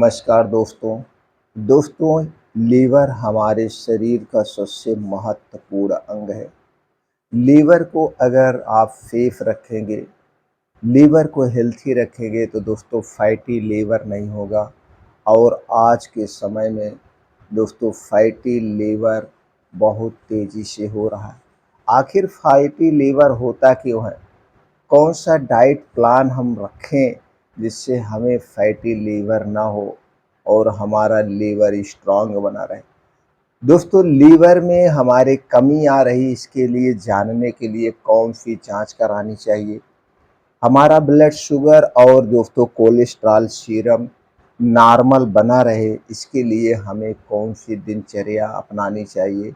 नमस्कार दोस्तों। दोस्तों, लीवर हमारे शरीर का सबसे महत्वपूर्ण अंग है। लीवर को अगर आप सेफ रखेंगे, लीवर को हेल्थी रखेंगे तो दोस्तों फैटी लीवर नहीं होगा। और आज के समय में दोस्तों फैटी लीवर बहुत तेज़ी से हो रहा है। आखिर फैटी लीवर होता क्यों है? कौन सा डाइट प्लान हम रखें जिससे हमें फैटी लीवर ना हो और हमारा लीवर स्ट्रांग बना रहे। दोस्तों, लीवर में हमारे कमी आ रही, इसके लिए जानने के लिए कौन सी जांच करानी चाहिए? हमारा ब्लड शुगर और दोस्तों कोलेस्ट्रॉल सीरम नॉर्मल बना रहे, इसके लिए हमें कौन सी दिनचर्या अपनानी चाहिए?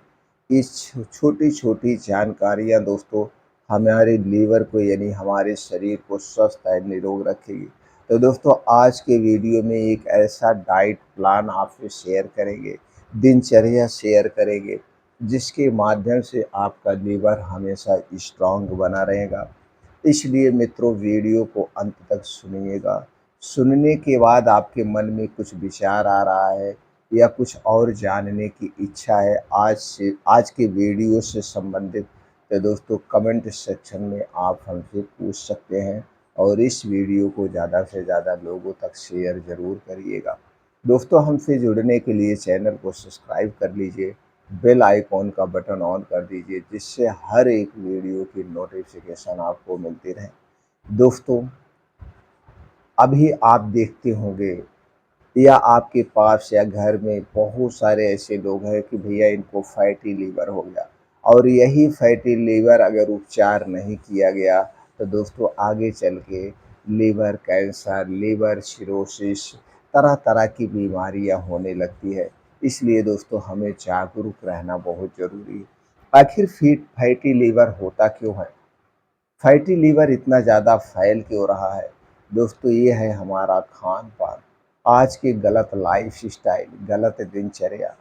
इस छोटी छोटी जानकारियां दोस्तों हमारे लीवर को यानी हमारे शरीर को स्वस्थ और निरोग रखेगी। तो दोस्तों, आज के वीडियो में एक ऐसा डाइट प्लान आपसे शेयर करेंगे, दिनचर्या शेयर करेंगे, जिसके माध्यम से आपका लीवर हमेशा स्ट्रांग बना रहेगा। इसलिए मित्रों, वीडियो को अंत तक सुनिएगा। सुनने के बाद आपके मन में कुछ विचार आ रहा है या कुछ और जानने की इच्छा है आज के वीडियो से संबंधित, तो दोस्तों कमेंट सेक्शन में आप हमसे पूछ सकते हैं और इस वीडियो को ज़्यादा से ज़्यादा लोगों तक शेयर ज़रूर करिएगा। दोस्तों, हमसे जुड़ने के लिए चैनल को सब्सक्राइब कर लीजिए, बेल आइकॉन का बटन ऑन कर दीजिए, जिससे हर एक वीडियो की नोटिफिकेशन आपको मिलती रहे। दोस्तों, अभी आप देखते होंगे या आपके पास या घर में बहुत सारे ऐसे लोग हैं कि भैया इनको फैटी लीवर हो गया, और यही फैटी लीवर अगर उपचार नहीं किया गया तो दोस्तों आगे चल के लीवर कैंसर, लीवर सिरोसिस, तरह तरह की बीमारियां होने लगती है। इसलिए दोस्तों हमें जागरूक रहना बहुत ज़रूरी है। आखिर फैटी लीवर होता क्यों है? फैटी लीवर इतना ज़्यादा फैल क्यों रहा है? दोस्तों, ये है हमारा खान पान, आज की गलत लाइफ स्टाइल, गलत दिनचर्या।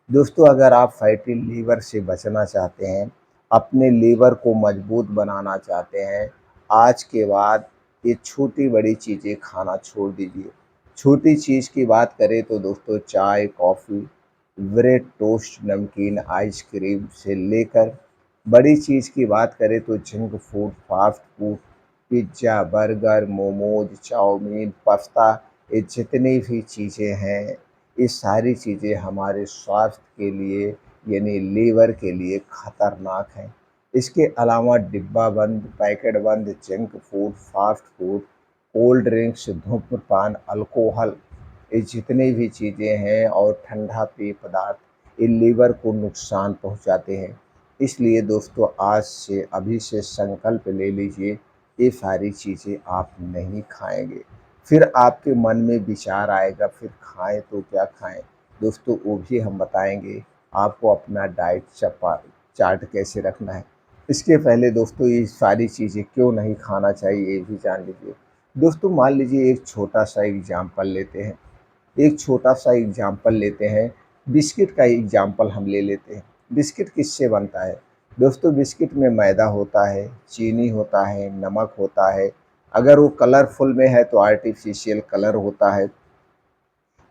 दोस्तों, अगर आप फैटी लीवर से बचना चाहते हैं, अपने लीवर को मजबूत बनाना चाहते हैं, आज के बाद ये छोटी बड़ी चीज़ें खाना छोड़ दीजिए। छोटी चीज़ की बात करें तो दोस्तों चाय, कॉफ़ी, ब्रेड, टोस्ट, नमकीन, आइसक्रीम से लेकर बड़ी चीज़ की बात करें तो junk food, fast food, pizza, burger, momos, chow mein, pasta, ये जितनी भी चीज़ें हैं, ये सारी चीज़ें हमारे स्वास्थ्य के लिए यानी लीवर के लिए खतरनाक हैं। इसके अलावा डिब्बा बंद, पैकेट बंद junk food, fast food, cold drinks, धूम्रपान, अल्कोहल, ये जितनी भी चीज़ें हैं और ठंडा पेय पदार्थ, ये लीवर को नुकसान पहुंचाते हैं। इसलिए दोस्तों आज से अभी से संकल्प ले लीजिए, ये सारी चीज़ें आप नहीं खाएंगे। फिर आपके मन में विचार आएगा फिर खाएं तो क्या खाएं? दोस्तों वो भी हम बताएंगे आपको अपना डाइट चार्ट कैसे रखना है। इसके पहले दोस्तों ये सारी चीज़ें क्यों नहीं खाना चाहिए ये भी जान लीजिए। दोस्तों, मान लीजिए एक छोटा सा एग्जाम्पल लेते हैं, बिस्किट का एग्जाम्पल हम ले लेते हैं। बिस्किट किससे बनता है? दोस्तों, बिस्किट में मैदा होता है, चीनी होता है, नमक होता है, अगर वो कलरफुल में है तो आर्टिफिशियल कलर होता है,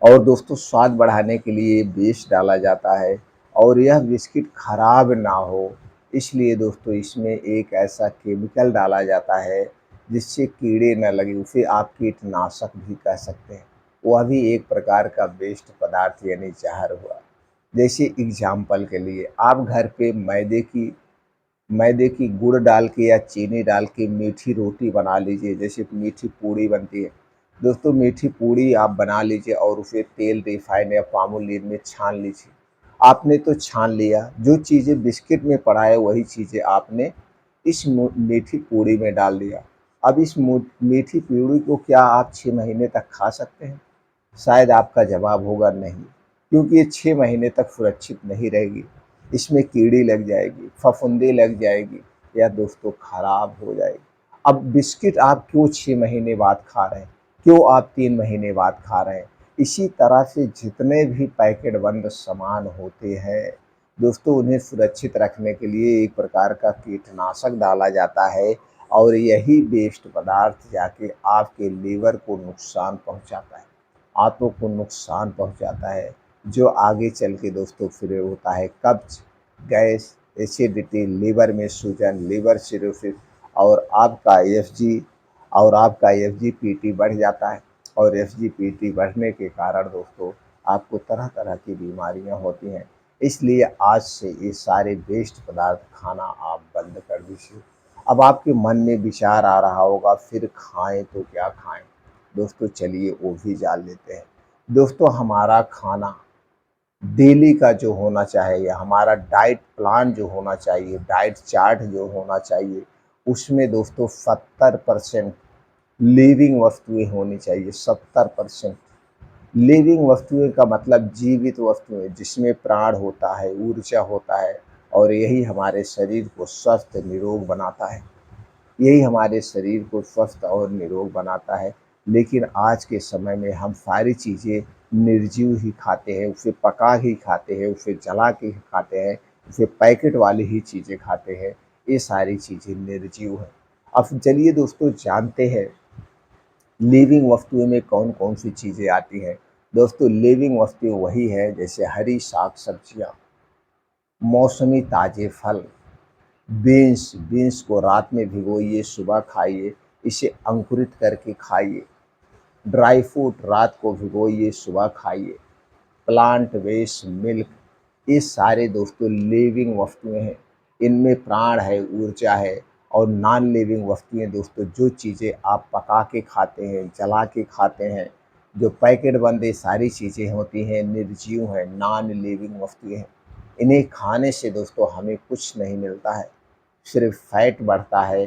और दोस्तों स्वाद बढ़ाने के लिए बेस डाला जाता है। और यह बिस्किट खराब ना हो इसलिए दोस्तों इसमें एक ऐसा केमिकल डाला जाता है जिससे कीड़े न लगे, उसे आप कीटनाशक भी कह सकते हैं। वह भी एक प्रकार का वेस्ट पदार्थ यानी जहर हुआ। जैसे एग्जाम्पल के लिए आप घर पे मैदे की गुड़ डाल के या चीनी डाल के मीठी रोटी बना लीजिए, जैसे मीठी पूड़ी बनती है। दोस्तों, मीठी पूड़ी आप बना लीजिए और उसे तेल, रिफाइन या पामोलिन में छान लीजिए। आपने तो छान लिया, जो चीज़ें बिस्किट में पड़ा है वही चीज़ें आपने इस मीठी पूड़ी में डाल दिया। अब इस मीठी पूड़ी को क्या आप 6 महीने तक खा सकते हैं? शायद आपका जवाब होगा नहीं, क्योंकि ये 6 महीने तक सुरक्षित नहीं रहेगी। इसमें कीड़ी लग जाएगी, फफूंदी लग जाएगी या दोस्तों खराब हो जाएगी। अब बिस्किट आप क्यों 6 महीने बाद खा रहे हैं? क्यों आप 3 महीने बाद खा रहे हैं? इसी तरह से जितने भी पैकेट बंद सामान होते हैं दोस्तों, उन्हें सुरक्षित रखने के लिए एक प्रकार का कीटनाशक डाला जाता है, और यही वेस्ट पदार्थ जाके आपके लीवर को नुकसान पहुंचाता है। आंतों को नुकसान पहुंचाता है, जो आगे चल के दोस्तों फिर होता है कब्ज, गैस, एसिडिटी, लीवर में सूजन, लिवर सिरोसिस और आपका एफजीपीटी बढ़ जाता है। और एफजीपीटी बढ़ने के कारण दोस्तों आपको तरह तरह की बीमारियां होती हैं। इसलिए आज से ये सारे वेस्ट पदार्थ खाना आप बंद कर दीजिए। अब आपके मन में विचार आ रहा होगा फिर खाएं तो क्या खाएं। दोस्तों चलिए वो भी जान लेते हैं। दोस्तों हमारा खाना डेली का जो होना चाहिए, हमारा डाइट प्लान जो होना चाहिए, डाइट चार्ट जो होना चाहिए, उसमें दोस्तों 70% लिविंग वस्तुएं होनी चाहिए। 70% लिविंग वस्तुएं का मतलब जीवित वस्तुएं जिसमें प्राण होता है, ऊर्जा होता है और यही हमारे शरीर को स्वस्थ निरोग बनाता है। यही हमारे शरीर को स्वस्थ और निरोग बनाता है। लेकिन आज के समय में हम सारी चीज़ें निर्जीव ही खाते हैं, उसे पका ही खाते हैं, उसे जला के ही खाते हैं, उसे पैकेट वाली ही चीज़ें खाते हैं। ये सारी चीज़ें निर्जीव हैं। अब चलिए दोस्तों जानते हैं लिविंग वस्तुओं में कौन कौन सी चीज़ें आती हैं। दोस्तों लिविंग वस्तुएं वही है जैसे हरी साग सब्जियाँ, मौसमी ताज़े फल, बीन्स को रात में भिगोइए, सुबह खाइए, इसे अंकुरित करके खाइए। ड्राई फ्रूट रात को भिगोइए, सुबह खाइए। प्लांट बेस्ड मिल्क, ये सारे दोस्तों लिविंग वस्तुएं हैं। इनमें प्राण है, ऊर्जा है। और नॉन लिविंग वस्तुएं दोस्तों जो चीज़ें आप पका के खाते हैं, जला के खाते हैं, जो पैकेट बंद ये सारी चीज़ें होती हैं, निर्जीव हैं, नॉन लिविंग वस्तुएं हैं। इन्हें खाने से दोस्तों हमें कुछ नहीं मिलता है, सिर्फ फैट बढ़ता है,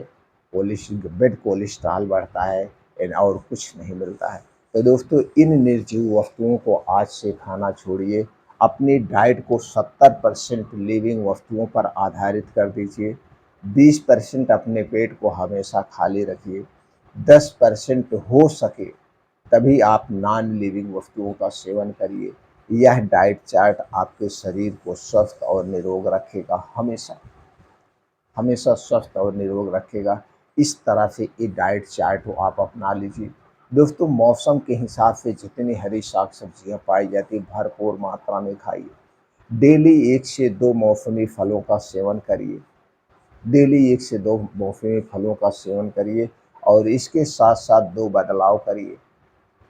बेड कोलेस्ट्रॉल बढ़ता है और कुछ नहीं मिलता है। तो दोस्तों इन निर्जीव वस्तुओं को आज से खाना छोड़िए। अपनी डाइट को 70% लिविंग वस्तुओं पर आधारित कर दीजिए। 20% अपने पेट को हमेशा खाली रखिए। 10% हो सके तभी आप नॉन लिविंग वस्तुओं का सेवन करिए। यह डाइट चार्ट आपके शरीर को स्वस्थ और निरोग रखेगा, हमेशा हमेशा स्वस्थ और निरोग रखेगा। इस तरह से ये डाइट चार्ट को आप अपना लीजिए। दोस्तों मौसम के हिसाब से जितनी हरी साग सब्जियाँ पाई जाती भरपूर मात्रा में खाइए। डेली 1 से 2 मौसमी फलों का सेवन करिए। डेली 1 से 2 मौसमी फलों का सेवन करिए और इसके साथ साथ 2 बदलाव करिए।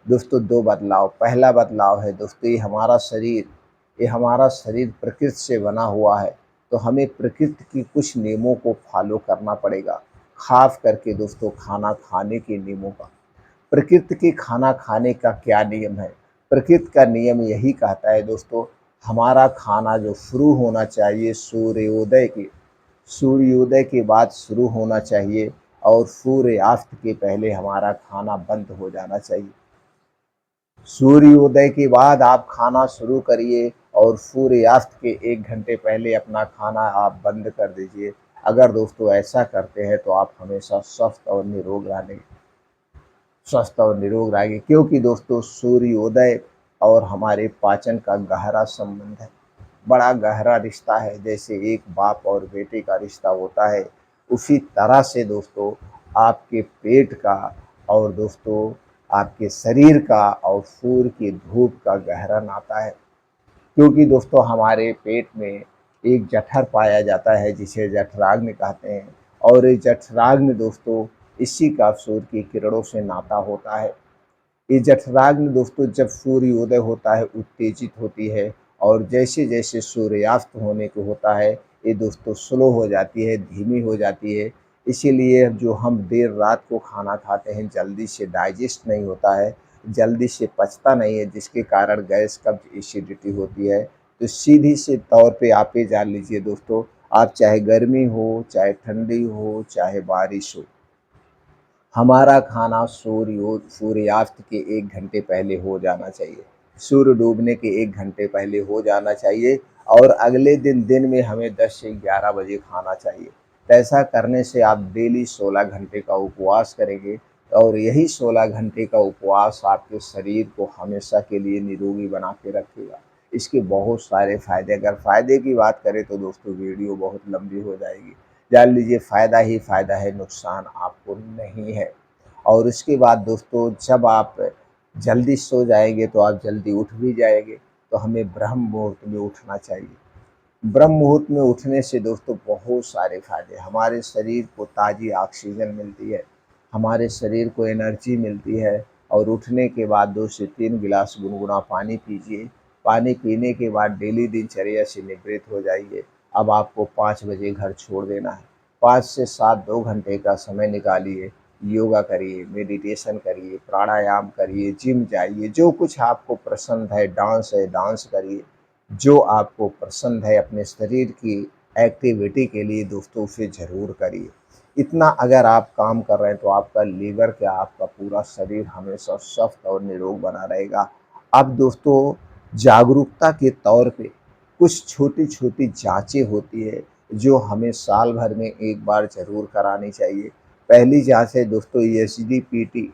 दोस्तों 2 बदलाव, पहला बदलाव है दोस्तों ये हमारा शरीर प्रकृति से बना हुआ है, तो हमें प्रकृति की कुछ नियमों को फॉलो करना पड़ेगा। ख़ास करके दोस्तों खाना खाने के नियमों का। प्रकृति के खाना खाने का क्या नियम है? प्रकृति का नियम यही कहता है दोस्तों, हमारा खाना जो शुरू होना चाहिए सूर्योदय के बाद शुरू होना चाहिए और सूर्यास्त के पहले हमारा खाना बंद हो जाना चाहिए। सूर्योदय के बाद आप खाना शुरू करिए और सूर्यास्त के 1 घंटे पहले अपना खाना आप बंद कर दीजिए। अगर दोस्तों ऐसा करते हैं तो आप हमेशा स्वस्थ और निरोग रहेंगे, क्योंकि दोस्तों सूर्योदय और हमारे पाचन का गहरा संबंध है, बड़ा गहरा रिश्ता है। जैसे एक बाप और बेटे का रिश्ता होता है, उसी तरह से दोस्तों आपके पेट का और दोस्तों आपके शरीर का और सूर्य की धूप का गहरा नाता है। क्योंकि दोस्तों हमारे पेट में एक जठर पाया जाता है जिसे जठराग्नि कहते हैं और ये जठराग्नि दोस्तों इसी का सूर्य की किरणों से नाता होता है। ये जठराग्नि दोस्तों जब सूर्योदय होता है उत्तेजित होती है और जैसे जैसे सूर्यास्त होने को होता है ये दोस्तों स्लो हो जाती है, धीमी हो जाती है। इसीलिए जो हम देर रात को खाना खाते हैं जल्दी से डाइजेस्ट नहीं होता है, जल्दी से पचता नहीं है, जिसके कारण गैस कब्ज एसिडिटी होती है। तो सीधी से तौर पे आप ये जान लीजिए दोस्तों, आप चाहे गर्मी हो, चाहे ठंडी हो, चाहे बारिश हो, हमारा खाना सूर्यास्त के 1 घंटे पहले हो जाना चाहिए। सूर्य डूबने के 1 घंटे पहले हो जाना चाहिए और अगले दिन में हमें 10 से 11 बजे खाना चाहिए। तो ऐसा करने से आप डेली 16 घंटे का उपवास करेंगे और यही 16 घंटे का उपवास आपके शरीर को हमेशा के लिए निरोगी बना के रखेगा। इसके बहुत सारे फ़ायदे, अगर फ़ायदे की बात करें तो दोस्तों वीडियो बहुत लंबी हो जाएगी। जान लीजिए फ़ायदा ही फ़ायदा है, नुकसान आपको नहीं है। और उसके बाद दोस्तों जब आप जल्दी सो जाएँगे तो आप जल्दी उठ भी जाएँगे, तो हमें ब्रह्म मुहूर्त में उठना चाहिए। ब्रह्म मुहूर्त में उठने से दोस्तों बहुत सारे फ़ायदे, हमारे शरीर को ताज़ी ऑक्सीजन मिलती है, हमारे शरीर को एनर्जी मिलती है और उठने के बाद 2 से 3 गिलास गुनगुना पानी पीजिए। पानी पीने के बाद डेली दिनचर्या से निवृत्त हो जाइए। अब आपको 5 बजे घर छोड़ देना है। 5 से 7 2 घंटे का समय निकालिए, योगा करिए, मेडिटेशन करिए, प्राणायाम करिए, जिम जाइए, जो कुछ आपको पसंद है, डांस करिए। जो आपको पसंद है अपने शरीर की एक्टिविटी के लिए दोस्तों उसे ज़रूर करिए। इतना अगर आप काम कर रहे हैं तो आपका लीवर क्या आपका पूरा शरीर हमेशा स्वस्थ और निरोग बना रहेगा। अब दोस्तों जागरूकता के तौर पे कुछ छोटी-छोटी जाँचें होती है जो हमें साल भर में एक बार ज़रूर करानी चाहिए। पहली जाँच है दोस्तों एसजीपीटी।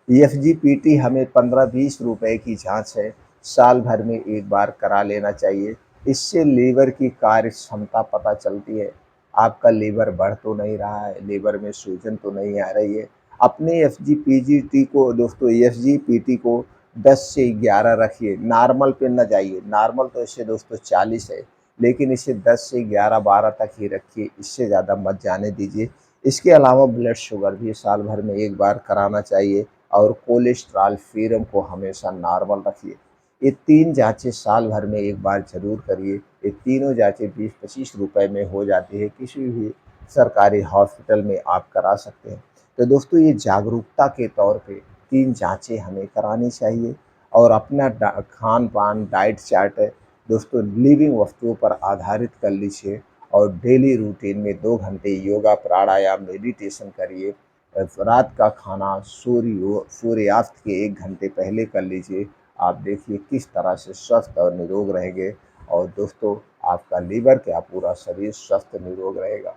एफजीपीटी हमें 15-20 रुपए की जाँच है, साल भर में एक बार करा लेना चाहिए। इससे लीवर की कार्य क्षमता पता चलती है, आपका लीवर बढ़ तो नहीं रहा है, लीवर में सूजन तो नहीं आ रही है। अपने एफजीपीजीटी को दोस्तों एफजीपीटी को 10 से 11 रखिए, नॉर्मल पे ना जाइए, नॉर्मल तो इससे दोस्तों 40 है, लेकिन इसे 10 से 11-12 तक ही रखिए, इससे ज़्यादा मत जाने दीजिए। इसके अलावा ब्लड शुगर भी साल भर में एक बार कराना चाहिए और कोलेस्ट्रॉल सीरम को हमेशा नॉर्मल रखिए। ये 3 जाँचें साल भर में एक बार ज़रूर करिए। ये तीनों जाँचें 20-25 रुपए में हो जाती है, किसी भी सरकारी हॉस्पिटल में आप करा सकते हैं। तो दोस्तों ये जागरूकता के तौर पे 3 जाँचें हमें करानी चाहिए और अपना खान-पान डाइट चार्ट दोस्तों लिविंग वस्तुओं पर आधारित कर लीजिए और डेली रूटीन में 2 घंटे योगा, प्राणायाम, मेडिटेशन करिए। रात का खाना सूर्यास्त के 1 घंटे पहले कर लीजिए। आप देखिए किस तरह से स्वस्थ और निरोग रहेंगे और दोस्तों आपका लीवर क्या पूरा शरीर स्वस्थ निरोग रहेगा।